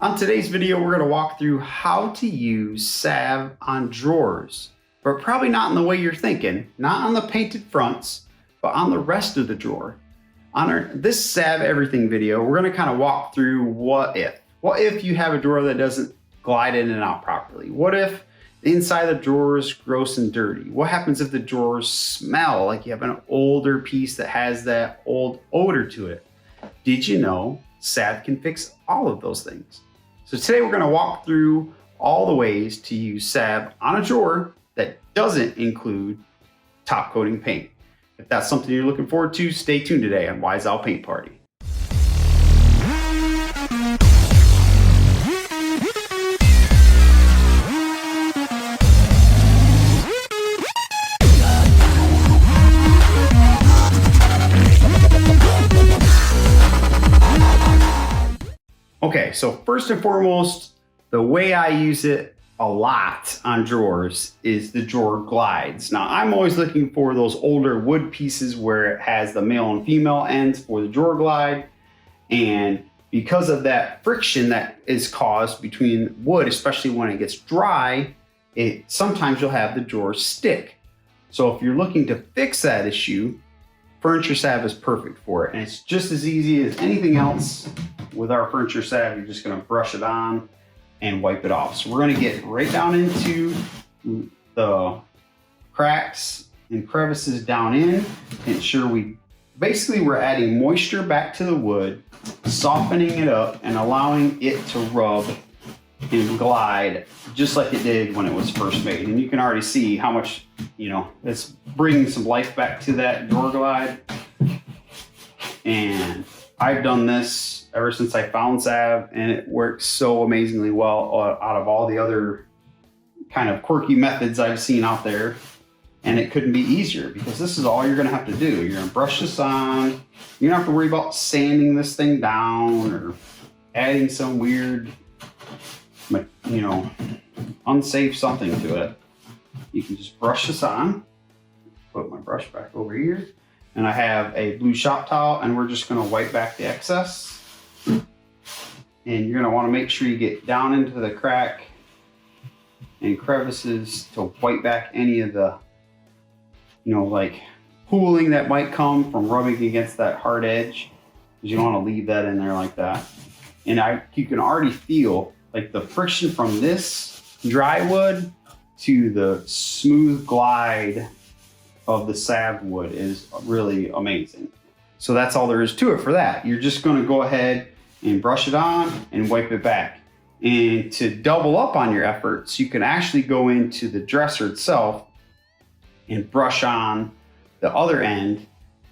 On today's video, we're going to walk through how to use salve on drawers, but probably not in the way you're thinking, not on the painted fronts, but on the rest of the drawer. On this Salve Everything video, we're going to kind of walk through what if you have a drawer that doesn't glide in and out properly? What if the inside of the drawer is gross and dirty? What happens if the drawers smell like you have an older piece that has that old odor to it? Did you know salve can fix all of those things? So today we're going to walk through all the ways to use salve on a drawer that doesn't include top coating paint. If that's something you're looking forward to, stay tuned today on Wise Owl Paint Party. Okay, so first and foremost, the way I use it a lot on drawers is the drawer glides. Now, I'm always looking for those older wood pieces where it has the male and female ends for the drawer glide. And because of that friction that is caused between wood, especially when it gets dry, sometimes you'll have the drawer stick. So if you're looking to fix that issue, furniture salve is perfect for it. And it's just as easy as anything else. With our furniture salve, you're just going to brush it on and wipe it off. So we're going to get right down into the cracks and crevices down in, ensure we're adding moisture back to the wood, softening it up and allowing it to rub and glide just like it did when it was first made. And you can already see how much, it's bringing some life back to that drawer glide. And I've done this ever since I found salve, and it works so amazingly well out of all the other kind of quirky methods I've seen out there. And it couldn't be easier because this is all you're gonna have to do. You're gonna brush this on. You don't have to worry about sanding this thing down or adding some weird, unsafe something to it. You can just brush this on. Put my brush back over here. And I have a blue shop towel, and we're just gonna wipe back the excess. And you're gonna wanna make sure you get down into the crack and crevices to wipe back any of the, like pooling that might come from rubbing against that hard edge. Because you don't wanna leave that in there like that. And you can already feel like the friction from this dry wood to the smooth glide of the salve wood is really amazing. So that's all there is to it for that. You're just gonna go ahead and brush it on and wipe it back. And to double up on your efforts, you can actually go into the dresser itself and brush on the other end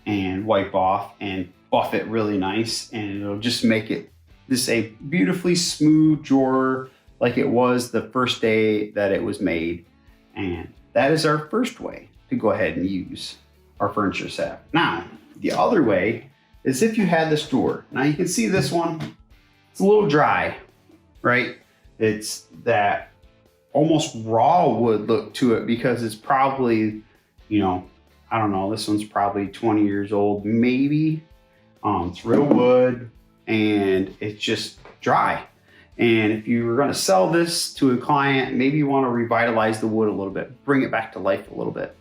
and wipe off and buff it really nice. And it'll just make it a beautifully smooth drawer like it was the first day that it was made. And that is our first way to go ahead and use our furniture salve. Now, the other way is if you had this drawer. Now you can see this one, it's a little dry, right? It's that almost raw wood look to it because it's probably, I don't know, this one's probably 20 years old, maybe. It's real wood and it's just dry. And if you were gonna sell this to a client, maybe you wanna revitalize the wood a little bit, bring it back to life a little bit.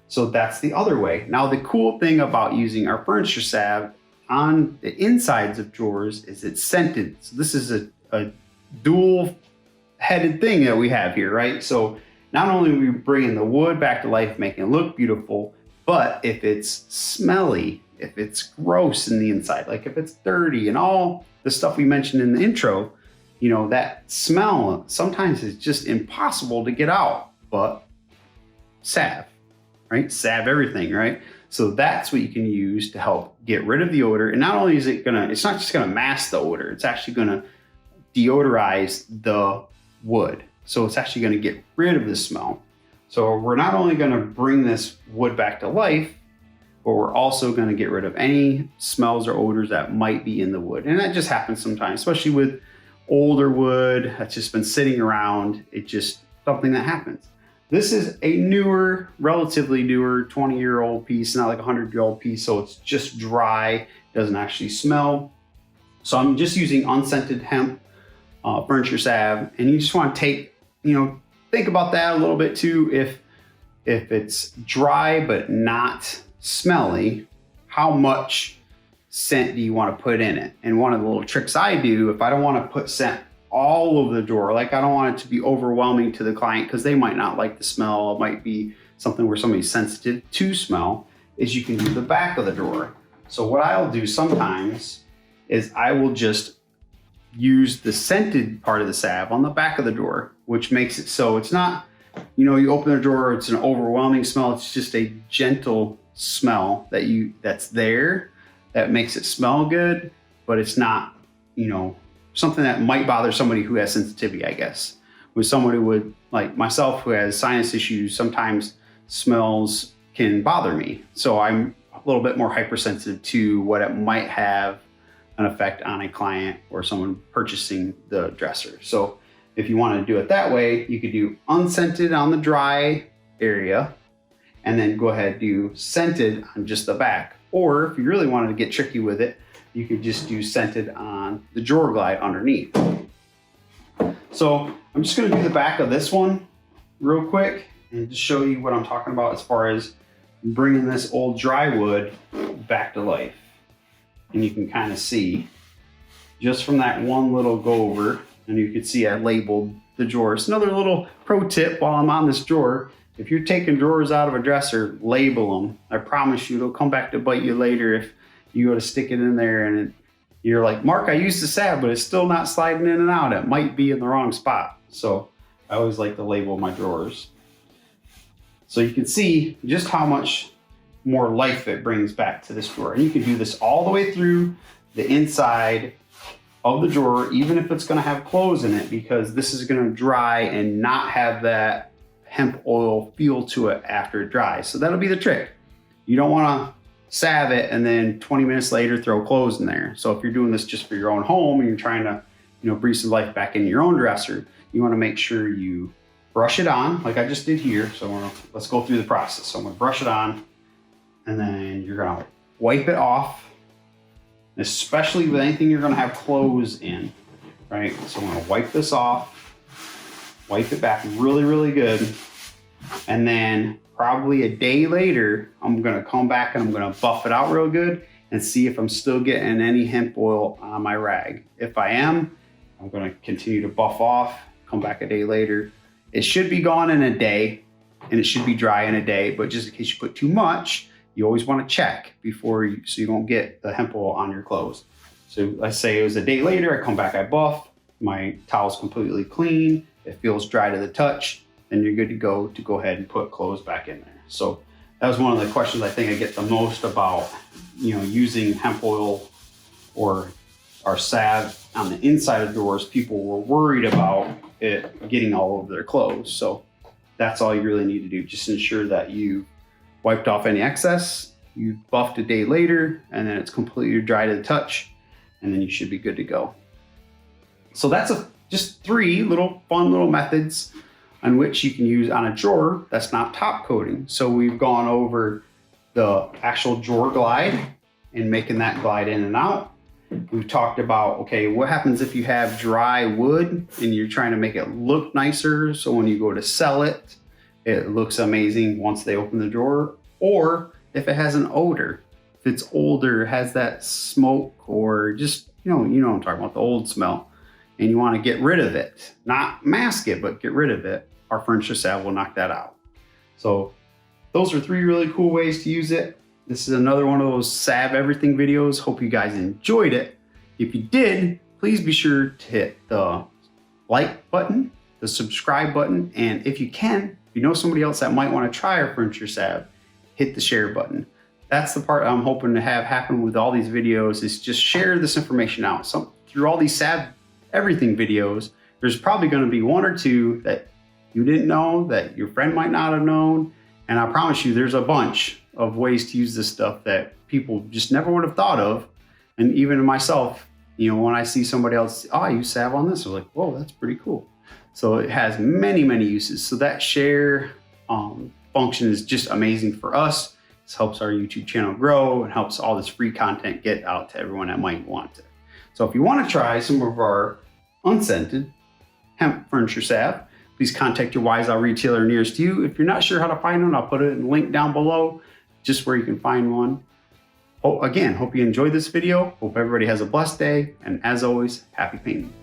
So that's the other way. Now, the cool thing about using our furniture salve on the insides of drawers is it's scented. So this is a dual-headed thing that we have here, right? So not only are we bringing the wood back to life, making it look beautiful, but if it's smelly, if it's gross in the inside, like if it's dirty and all the stuff we mentioned in the intro, that smell sometimes is just impossible to get out, but salve. Right? Salve everything, right? So that's what you can use to help get rid of the odor. And not only is it's not just gonna mask the odor, it's actually gonna deodorize the wood. So it's actually gonna get rid of the smell. So we're not only gonna bring this wood back to life, but we're also gonna get rid of any smells or odors that might be in the wood. And that just happens sometimes, especially with older wood that's just been sitting around. It's just something that happens. This is a relatively newer 20-year-old piece, not like a 100-year-old piece, so it's just dry, doesn't actually smell. So I'm just using Unscented Hemp furniture salve, and you just want to take, think about that a little bit too. If it's dry but not smelly, how much scent do you want to put in it? And one of the little tricks I do, if I don't want to put scent all over the drawer, like I don't want it to be overwhelming to the client because they might not like the smell, it might be something where somebody's sensitive to smell, is you can do the back of the drawer. So what I'll do sometimes is I will just use the scented part of the salve on the back of the drawer, which makes it so it's not, you open the drawer, it's an overwhelming smell. It's just a gentle smell that's there that makes it smell good, but it's not, something that might bother somebody who has sensitivity, I guess. With someone who would, like myself, who has sinus issues, sometimes smells can bother me. So I'm a little bit more hypersensitive to what it might have an effect on a client or someone purchasing the dresser. So if you want to do it that way, you could do unscented on the dry area and then go ahead and do scented on just the back. Or if you really wanted to get tricky with it, you could just do scented on the drawer glide underneath. So I'm just going to do the back of this one real quick and just show you what I'm talking about as far as bringing this old dry wood back to life. And you can kind of see just from that one little go over, and you can see I labeled the drawers. Another little pro tip while I'm on this drawer, if you're taking drawers out of a dresser, label them. I promise you it'll come back to bite you later if you go to stick it in there and you're like, Mark, I used the salve, but it's still not sliding in and out. It might be in the wrong spot. So I always like to label my drawers. So you can see just how much more life it brings back to this drawer. And you can do this all the way through the inside of the drawer, even if it's going to have clothes in it, because this is going to dry and not have that hemp oil feel to it after it dries. So that'll be the trick. You don't want to salve it and then 20 minutes later throw clothes in there. So if you're doing this just for your own home and you're trying to, breathe some life back into your own dresser, you want to make sure you brush it on like I just did here. So let's go through the process. So I'm going to brush it on, and then you're going to wipe it off, especially with anything you're going to have clothes in, right? So I'm going to wipe this off, wipe it back really, really good. And then probably a day later, I'm going to come back and I'm going to buff it out real good and see if I'm still getting any hemp oil on my rag. If I am, I'm going to continue to buff off, come back a day later. It should be gone in a day and it should be dry in a day, but just in case you put too much, you always want to check so you don't get the hemp oil on your clothes. So let's say it was a day later, I come back, I buff, my towel's completely clean, it feels dry to the touch, then you're good to go ahead and put clothes back in there. So that was one of the questions I think I get the most about, using hemp oil or our salve on the inside of drawers. People were worried about it getting all over their clothes. So that's all you really need to do. Just ensure that you wiped off any excess, you buffed a day later, and then it's completely dry to the touch, and then you should be good to go. So that's just 3 fun little methods on which you can use on a drawer that's not top coating. So we've gone over the actual drawer glide and making that glide in and out. We've talked about, okay, what happens if you have dry wood and you're trying to make it look nicer, so when you go to sell it, it looks amazing once they open the drawer. Or if it has an odor, if it's older, has that smoke, or just, you know what I'm talking about, the old smell, and you want to get rid of it, not mask it, but get rid of it, our furniture salve will knock that out. So those are 3 really cool ways to use it. This is another one of those Salve Everything videos. Hope you guys enjoyed it. If you did, please be sure to hit the like button, the subscribe button, and if you can, if you know somebody else that might want to try our furniture salve, hit the share button. That's the part I'm hoping to have happen with all these videos, is just share this information out. So through all these Salve Everything videos, there's probably going to be 1 or 2 that you didn't know, that your friend might not have known. And I promise you, there's a bunch of ways to use this stuff that people just never would have thought of. And even myself, when I see somebody else, I use salve on this, I'm like, whoa, that's pretty cool. So it has many, many uses. So that share function is just amazing for us. This helps our YouTube channel grow and helps all this free content get out to everyone that might want it. So if you want to try some of our Unscented Hemp Furniture Salve. Please contact your Wise Owl retailer nearest you. If you're not sure how to find one, I'll put it in the link down below, just where you can find one. Again, hope you enjoyed this video. Hope everybody has a blessed day. And as always, happy painting.